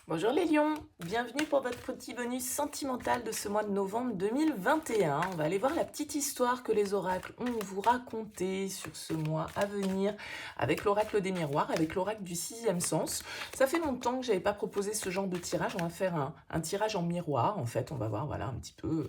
Bonjour les lions, bienvenue pour votre petit bonus sentimental de ce mois de novembre 2021. On va aller voir la petite histoire que les oracles ont vous raconter sur ce mois à venir avec l'oracle des miroirs, avec l'oracle du sixième sens. Ça fait longtemps que je n'avais pas proposé ce genre de tirage, on va faire un tirage en miroir en fait, on va voir voilà un petit peu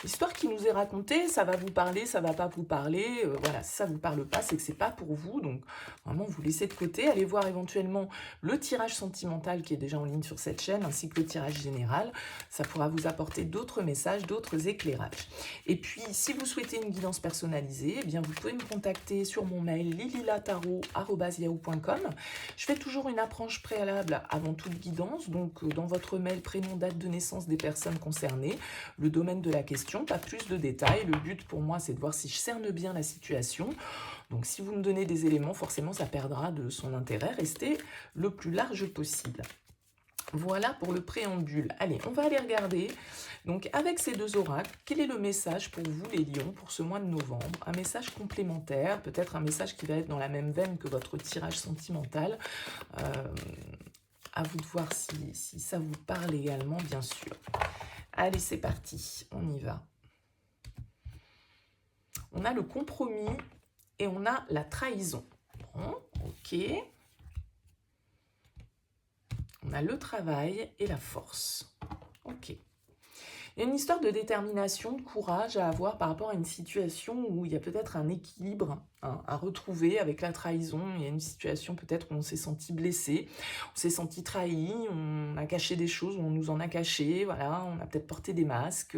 l'histoire qui nous est racontée, ça va vous parler, ça va pas vous parler, voilà, si ça vous parle pas, c'est que c'est pas pour vous, donc vraiment vous laissez de côté, allez voir éventuellement le tirage sentimental qui est déjà en ligne sur cette chaîne, ainsi que le tirage général. Ça pourra vous apporter d'autres messages, d'autres éclairages. Et puis, si vous souhaitez une guidance personnalisée, eh bien, vous pouvez me contacter sur mon mail lililataro@yahoo.com. Je fais toujours une approche préalable avant toute guidance, donc dans votre mail, prénom, date de naissance des personnes concernées, le domaine de la question, pas plus de détails. Le but pour moi, c'est de voir si je cerne bien la situation. Donc si vous me donnez des éléments, forcément ça perdra de son intérêt. Restez le plus large possible. Voilà pour le préambule. Allez, on va aller regarder. Donc avec ces deux oracles, quel est le message pour vous les lions pour ce mois de novembre? Un message complémentaire, peut-être un message qui va être dans la même veine que votre tirage sentimental. À vous de voir si ça vous parle également, bien sûr. Allez, c'est parti, on y va. On a le compromis et on a la trahison. Bon, ok. On a le travail et la force. Ok. Il y a une histoire de détermination, de courage à avoir par rapport à une situation où il y a peut-être un équilibre à retrouver avec la trahison. Il y a une situation peut-être où on s'est senti blessé, on s'est senti trahi, on a caché des choses, on nous en a caché, voilà, on a peut-être porté des masques.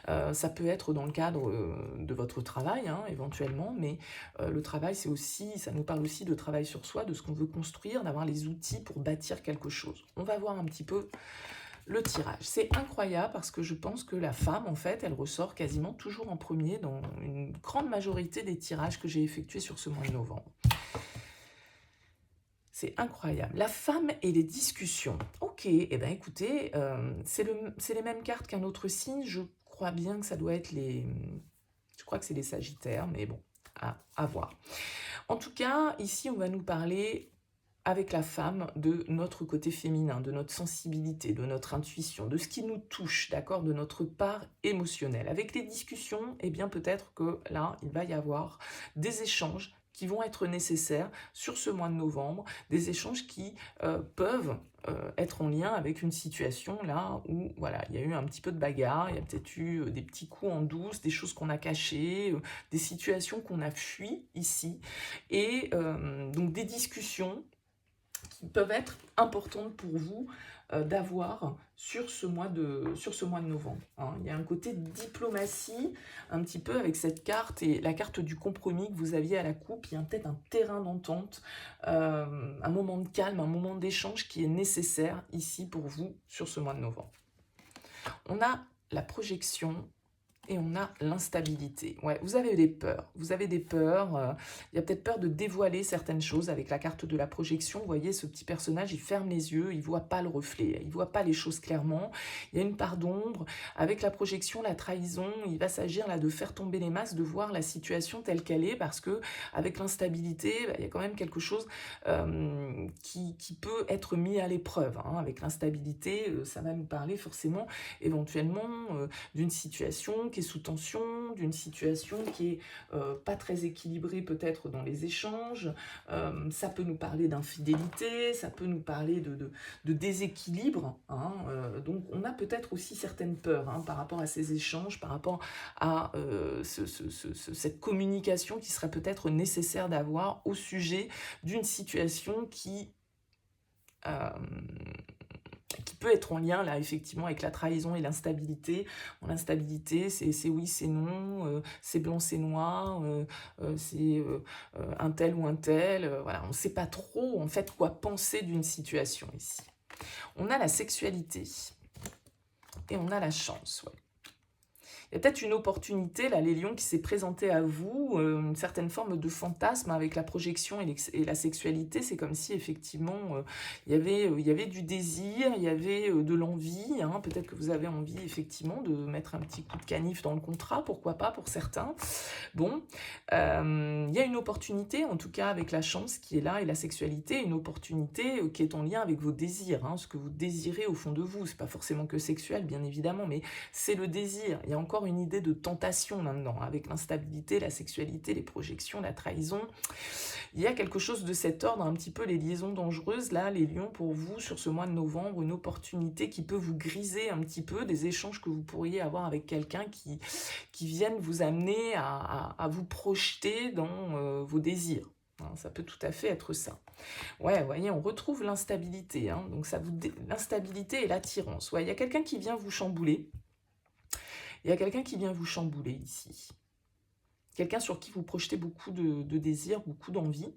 Ça peut être dans le cadre de votre travail, éventuellement, mais le travail, c'est aussi, ça nous parle aussi de travail sur soi, de ce qu'on veut construire, d'avoir les outils pour bâtir quelque chose. On va voir un petit peu le tirage. C'est incroyable parce que je pense que la femme, en fait, elle ressort quasiment toujours en premier dans une grande majorité des tirages que j'ai effectués sur ce mois de novembre. C'est incroyable. La femme et les discussions. Ok, eh bien écoutez, c'est les mêmes cartes qu'un autre signe. Je crois bien que ça doit être les... Je crois que c'est les Sagittaires, mais bon, à voir. En tout cas, ici, on va nous parler avec la femme de notre côté féminin, de notre sensibilité, de notre intuition, de ce qui nous touche, d'accord, de notre part émotionnelle. Avec les discussions, eh bien peut-être que là, il va y avoir des échanges qui vont être nécessaires sur ce mois de novembre, des échanges qui peuvent être en lien avec une situation là où voilà, il y a eu un petit peu de bagarre, il y a peut-être eu des petits coups en douce, des choses qu'on a cachées, des situations qu'on a fuies ici, et donc des discussions qui peuvent être importantes pour vous d'avoir sur ce mois de novembre. Il y a un côté de diplomatie, un petit peu avec cette carte et la carte du compromis que vous aviez à la coupe. Il y a peut-être un terrain d'entente, un moment de calme, un moment d'échange qui est nécessaire ici pour vous sur ce mois de novembre. On a la projection et on a l'instabilité. Ouais, vous avez des peurs. Vous avez des peurs. Il y a peut-être peur de dévoiler certaines choses avec la carte de la projection. Vous voyez, ce petit personnage, il ferme les yeux, il ne voit pas le reflet, il ne voit pas les choses clairement. Il y a une part d'ombre. Avec la projection, la trahison, il va s'agir là de faire tomber les masques, de voir la situation telle qu'elle est, parce que avec l'instabilité, il y a quand même quelque chose qui peut être mis à l'épreuve. Avec l'instabilité, ça va nous parler forcément, éventuellement, d'une situation qui est sous tension, d'une situation qui est pas très équilibrée peut-être dans les échanges. Ça peut nous parler d'infidélité, ça peut nous parler de déséquilibre. Donc on a peut-être aussi certaines peurs par rapport à ces échanges, par rapport à cette communication qui serait peut-être nécessaire d'avoir au sujet d'une situation qui peut être en lien, là, effectivement, avec la trahison et l'instabilité. Bon, l'instabilité, c'est oui, c'est non, c'est blanc, c'est noir, c'est un tel ou un tel. Voilà, on ne sait pas trop, en fait, quoi penser d'une situation ici. On a la sexualité et on a la chance, ouais. Il y a peut-être une opportunité, là, les lions, qui s'est présentée à vous, une certaine forme de fantasme avec la projection et la sexualité. C'est comme si, effectivement, il y avait du désir, il y avait de l'envie, hein. Peut-être que vous avez envie, effectivement, de mettre un petit coup de canif dans le contrat, pourquoi pas, pour certains. Bon, il y a une opportunité, en tout cas, avec la chance qui est là, et la sexualité, une opportunité qui est en lien avec vos désirs, hein, ce que vous désirez au fond de vous. C'est pas forcément que sexuel, bien évidemment, mais c'est le désir. Il y a encore une idée de tentation maintenant, avec l'instabilité, la sexualité, les projections, la trahison. Il y a quelque chose de cet ordre, un petit peu les liaisons dangereuses, là, les lions, pour vous, sur ce mois de novembre, une opportunité qui peut vous griser un petit peu, des échanges que vous pourriez avoir avec quelqu'un qui viennent vous amener à vous projeter dans vos désirs. Hein, ça peut tout à fait être ça. Ouais, vous voyez, on retrouve l'instabilité. Hein, donc l'instabilité et l'attirance. Ouais, il y a quelqu'un qui vient vous chambouler. Il y a quelqu'un qui vient vous chambouler ici. Quelqu'un sur qui vous projetez beaucoup de désirs, beaucoup d'envie.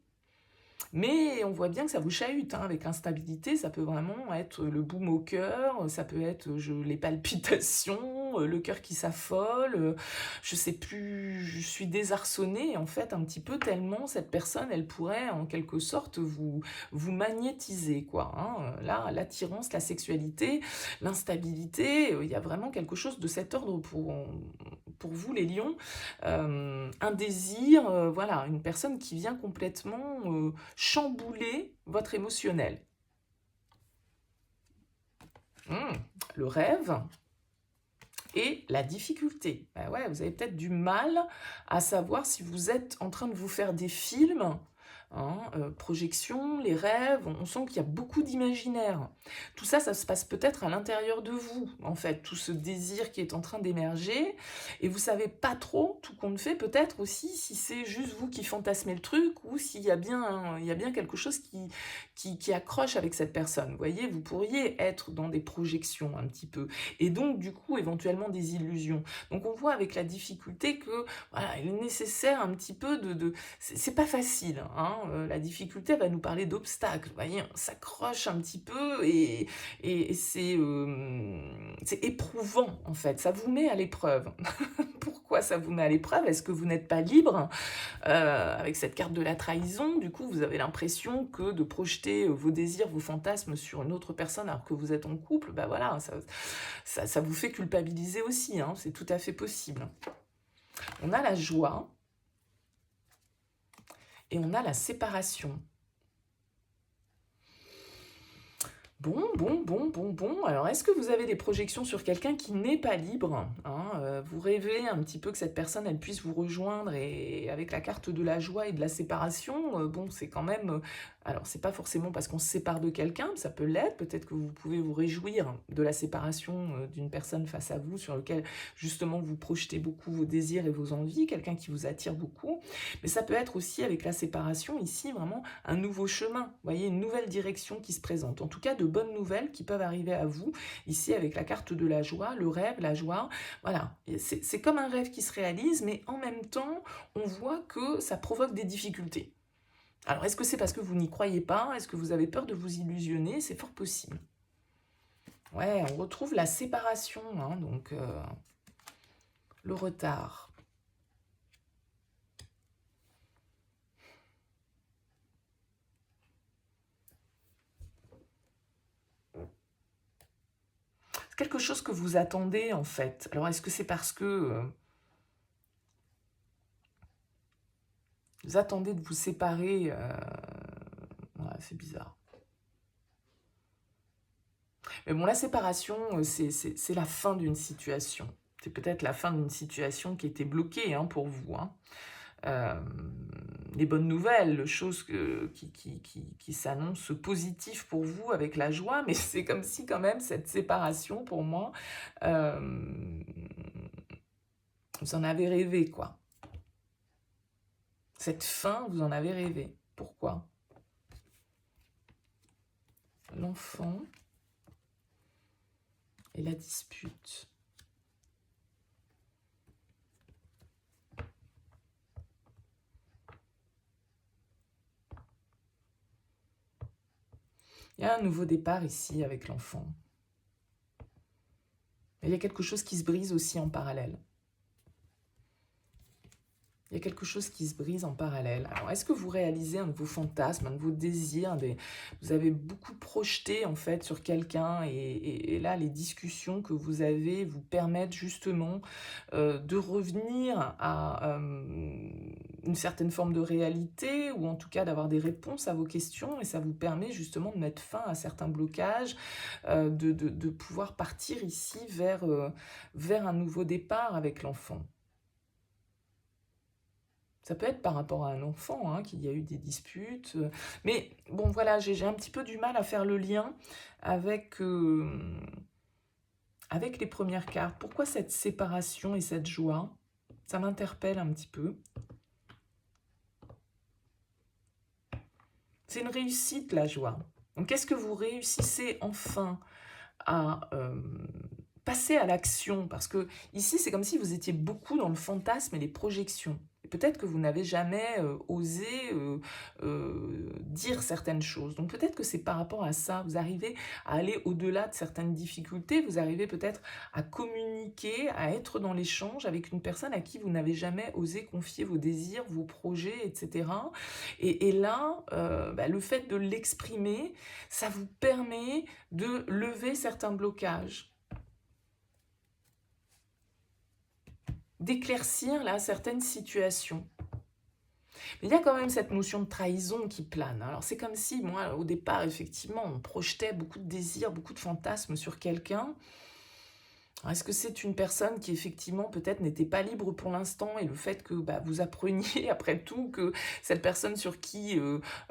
Mais on voit bien que ça vous chahute, hein, avec l'instabilité, ça peut vraiment être le boum au cœur, ça peut être les palpitations, le cœur qui s'affole, je sais plus, je suis désarçonnée en fait un petit peu, tellement cette personne, elle pourrait en quelque sorte vous magnétiser, quoi. Hein. Là, l'attirance, la sexualité, l'instabilité, il y a vraiment quelque chose de cet ordre pour vous les lions, un désir, voilà, une personne qui vient complètement chambouler votre émotionnel. Le rêve et la difficulté. Ben ouais, vous avez peut-être du mal à savoir si vous êtes en train de vous faire des films, hein, projection, les rêves, on sent qu'il y a beaucoup d'imaginaire. Tout ça, ça se passe peut-être à l'intérieur de vous, en fait, tout ce désir qui est en train d'émerger, et vous savez pas trop, tout compte fait, peut-être aussi, si c'est juste vous qui fantasmez le truc, ou s'il y a bien, il y a bien quelque chose qui accroche avec cette personne. Vous voyez, vous pourriez être dans des projections un petit peu, et donc, du coup, éventuellement des illusions. Donc, on voit avec la difficulté que, voilà, il est nécessaire un petit peu c'est pas facile, hein. La difficulté va nous parler d'obstacles, vous voyez, on s'accroche un petit peu et c'est éprouvant en fait, ça vous met à l'épreuve. Pourquoi ça vous met à l'épreuve? Est-ce que vous n'êtes pas libre avec cette carte de la trahison? Du coup, vous avez l'impression que de projeter vos désirs, vos fantasmes sur une autre personne alors que vous êtes en couple, bah voilà, ça vous fait culpabiliser aussi, hein, c'est tout à fait possible. On a la joie et on a la séparation. Bon. Alors, est-ce que vous avez des projections sur quelqu'un qui n'est pas libre, hein, vous rêvez un petit peu que cette personne, elle puisse vous rejoindre, et avec la carte de la joie et de la séparation, bon, c'est quand même... alors, c'est pas forcément parce qu'on se sépare de quelqu'un, ça peut l'être, peut-être que vous pouvez vous réjouir de la séparation d'une personne face à vous, sur lequel, justement, vous projetez beaucoup vos désirs et vos envies, quelqu'un qui vous attire beaucoup, mais ça peut être aussi, avec la séparation, ici, vraiment, un nouveau chemin, vous voyez, une nouvelle direction qui se présente, en tout cas, de bonnes nouvelles qui peuvent arriver à vous, ici avec la carte de la joie, le rêve, la joie, voilà, c'est comme un rêve qui se réalise, mais en même temps, on voit que ça provoque des difficultés. Alors, est-ce que c'est parce que vous n'y croyez pas? Est-ce que vous avez peur de vous illusionner? C'est fort possible. Ouais, on retrouve la séparation, hein, donc le retard. Quelque chose que vous attendez, en fait. Alors, est-ce que c'est parce que vous attendez de vous séparer? Ouais, c'est bizarre. Mais bon, la séparation, c'est la fin d'une situation. C'est peut-être la fin d'une situation qui était bloquée, hein, pour vous, hein. Les bonnes nouvelles, choses qui s'annoncent positives pour vous avec la joie, mais c'est comme si quand même cette séparation, pour moi, vous en avez rêvé, quoi. Cette fin, vous en avez rêvé. Pourquoi? L'enfant et la dispute. Il y a un nouveau départ ici avec l'enfant. Il y a quelque chose qui se brise aussi en parallèle. Il y a quelque chose qui se brise en parallèle. Alors, est-ce que vous réalisez un de vos fantasmes, un de vos désirs, vous avez beaucoup projeté en fait sur quelqu'un et là, les discussions que vous avez vous permettent justement de revenir à une certaine forme de réalité ou en tout cas d'avoir des réponses à vos questions et ça vous permet justement de mettre fin à certains blocages, de pouvoir partir ici vers un nouveau départ avec l'enfant. Ça peut être par rapport à un enfant, hein, qu'il y a eu des disputes. Mais bon, voilà, j'ai un petit peu du mal à faire le lien avec, avec les premières cartes. Pourquoi cette séparation et cette joie? Ça m'interpelle un petit peu. C'est une réussite, la joie. Donc, est-ce que vous réussissez enfin à passer à l'action? Parce que ici, c'est comme si vous étiez beaucoup dans le fantasme et les projections. Et peut-être que vous n'avez jamais osé dire certaines choses. Donc peut-être que c'est par rapport à ça. Vous arrivez à aller au-delà de certaines difficultés. Vous arrivez peut-être à communiquer, à être dans l'échange avec une personne à qui vous n'avez jamais osé confier vos désirs, vos projets, etc. Et là, le fait de l'exprimer, ça vous permet de lever certains blocages, d'éclaircir là certaines situations. Mais il y a quand même cette notion de trahison qui plane. Alors c'est comme si, moi, au départ, effectivement, on projetait beaucoup de désirs, beaucoup de fantasmes sur quelqu'un. Est-ce que c'est une personne qui, effectivement, peut-être n'était pas libre pour l'instant et le fait que vous appreniez, après tout, que cette personne sur qui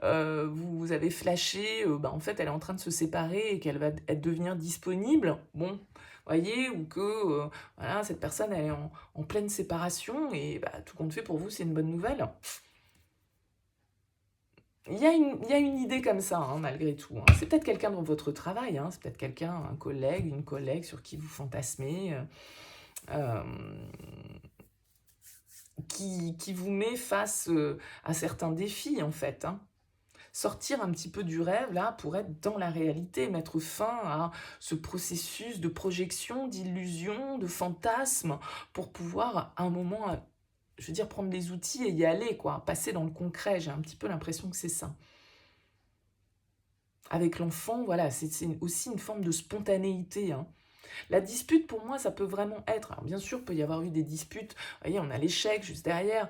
vous avez flashé, en fait, elle est en train de se séparer et qu'elle va devenir disponible, bon, voyez, ou que voilà, cette personne elle est en pleine séparation et tout compte fait pour vous, c'est une bonne nouvelle. Il y a une idée comme ça, hein, malgré tout. Hein. C'est peut-être quelqu'un dans votre travail, hein, c'est peut-être quelqu'un, un collègue, une collègue sur qui vous fantasmez, euh, qui vous met face à certains défis, en fait. Hein. Sortir un petit peu du rêve, là, pour être dans la réalité, mettre fin à ce processus de projection, d'illusion, de fantasme, pour pouvoir, à un moment, je veux dire, prendre les outils et y aller, quoi, passer dans le concret. J'ai un petit peu l'impression que c'est ça. Avec l'enfant, voilà, c'est aussi une forme de spontanéité. Hein. La dispute, pour moi, ça peut vraiment être... Alors, bien sûr, il peut y avoir eu des disputes. Vous voyez, on a l'échec juste derrière.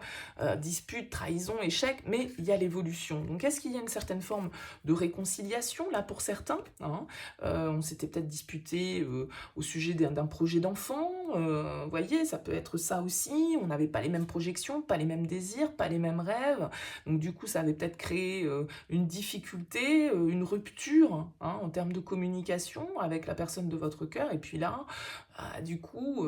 Dispute, trahison, échec. Mais il y a l'évolution. Donc, est-ce qu'il y a une certaine forme de réconciliation, là, pour certains, hein. On s'était peut-être disputé au sujet d'un projet d'enfant. Vous voyez, ça peut être ça aussi. On n'avait pas les mêmes projections, pas les mêmes désirs, pas les mêmes rêves. Donc, du coup, ça avait peut-être créé une difficulté, une rupture, hein, en termes de communication avec la personne de votre cœur. Et puis là, du coup,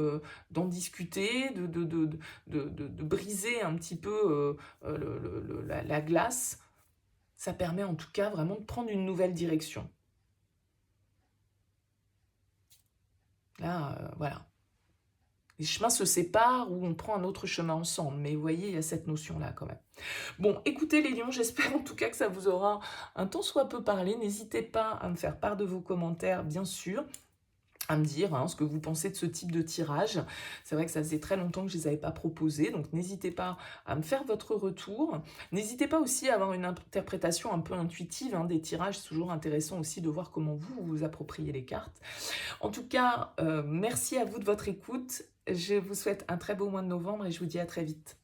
d'en discuter, de briser un petit peu la glace, ça permet en tout cas vraiment de prendre une nouvelle direction. Là, voilà. Les chemins se séparent ou on prend un autre chemin ensemble. Mais vous voyez, il y a cette notion-là quand même. Bon, écoutez les lions, j'espère en tout cas que ça vous aura un tant soit peu parlé. N'hésitez pas à me faire part de vos commentaires, bien sûr, à me dire ce que vous pensez de ce type de tirage. C'est vrai que ça faisait très longtemps que je ne les avais pas proposés, donc n'hésitez pas à me faire votre retour. N'hésitez pas aussi à avoir une interprétation un peu intuitive des tirages. C'est toujours intéressant aussi de voir comment vous vous appropriez les cartes. En tout cas, merci à vous de votre écoute. Je vous souhaite un très beau mois de novembre et je vous dis à très vite.